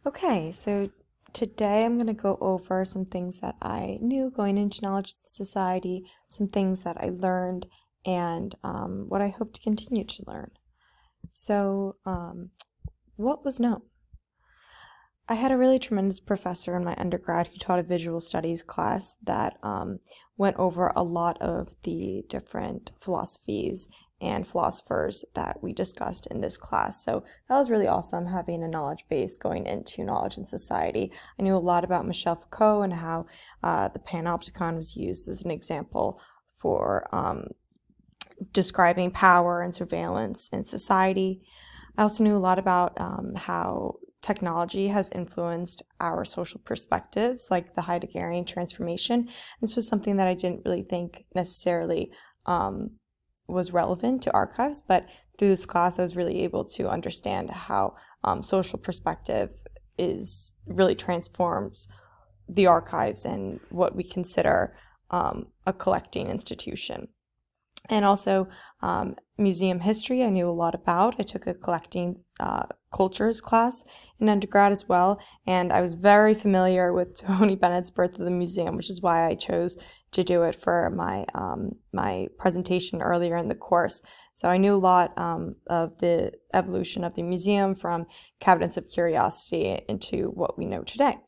Okay, so today I'm going to go over some things that I knew going into Knowledge Society, some things that I learned, and what I hope to continue to learn. So, what was known? I had a really tremendous professor in my undergrad who taught a visual studies class that went over a lot of the different philosophies and philosophers that we discussed in this class. So that was really awesome, having a knowledge base going into Knowledge and Society. I knew a lot about Michel Foucault and how the panopticon was used as an example for describing power and surveillance in society. I also knew a lot about how technology has influenced our social perspectives, like the Heideggerian transformation. This was something that I didn't really think necessarily was relevant to archives, but through this class I was really able to understand how social perspective really transforms the archives and what we consider a collecting institution. And also museum history I knew a lot about. I took a collecting cultures class in undergrad as well, and I was very familiar with Tony Bennett's Birth of the Museum, which is why I chose to do it for my my presentation earlier in the course. So I knew a lot of the evolution of the museum from cabinets of curiosity into what we know today.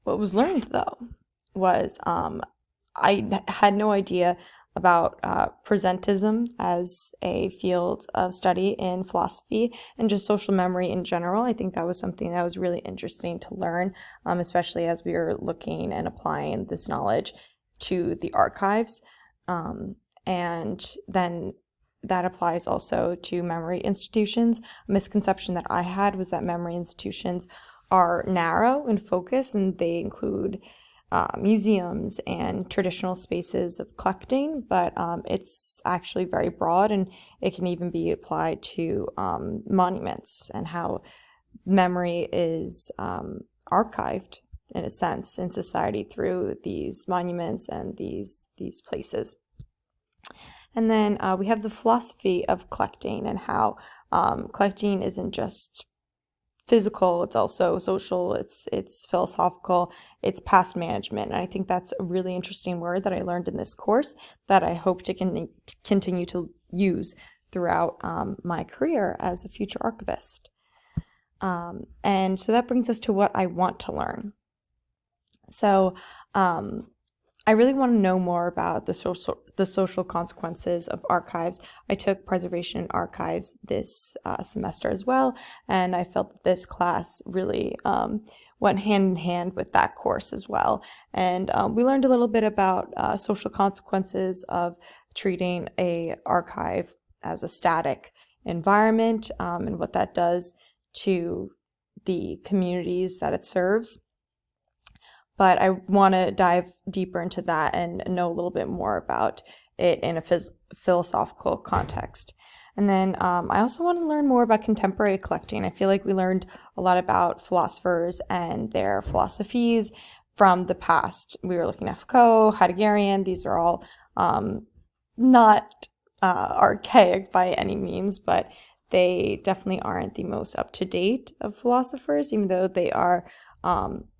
What was learned, though, was I had no idea about presentism as a field of study in philosophy and just social memory in general. I think that was something that was really interesting to learn, especially as we were looking and applying this knowledge to the archives. And then that applies also to memory institutions. A misconception that I had was that memory institutions are narrow in focus, and they include museums and traditional spaces of collecting, but it's actually very broad, and it can even be applied to monuments and how memory is archived in a sense in society through these monuments and these places. And then we have the philosophy of collecting and how collecting isn't just physical, it's also social, it's philosophical, it's past management. And I think that's a really interesting word that I learned in this course that I hope to continue to use throughout my career as a future archivist. And so that brings us to what I want to learn. So I really want to know more about the social consequences of archives. I took preservation and archives this semester as well, and I felt that this class really went hand in hand with that course as well. And we learned a little bit about social consequences of treating a archive as a static environment and what that does to the communities that it serves. But I want to dive deeper into that and know a little bit more about it in a philosophical context. And then I also want to learn more about contemporary collecting. I feel like we learned a lot about philosophers and their philosophies from the past. We were looking at Foucault, Heideggerian. These are all not archaic by any means, but they definitely aren't the most up-to-date of philosophers, even though they are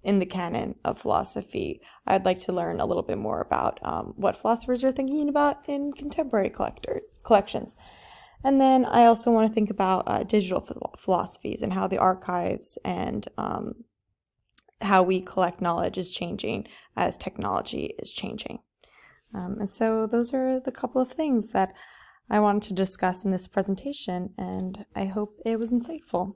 in the canon of philosophy. I'd like to learn a little bit more about what philosophers are thinking about in contemporary collections. And then I also want to think about digital philosophies and how the archives and how we collect knowledge is changing as technology is changing. And so those are the couple of things that I wanted to discuss in this presentation, and I hope it was insightful.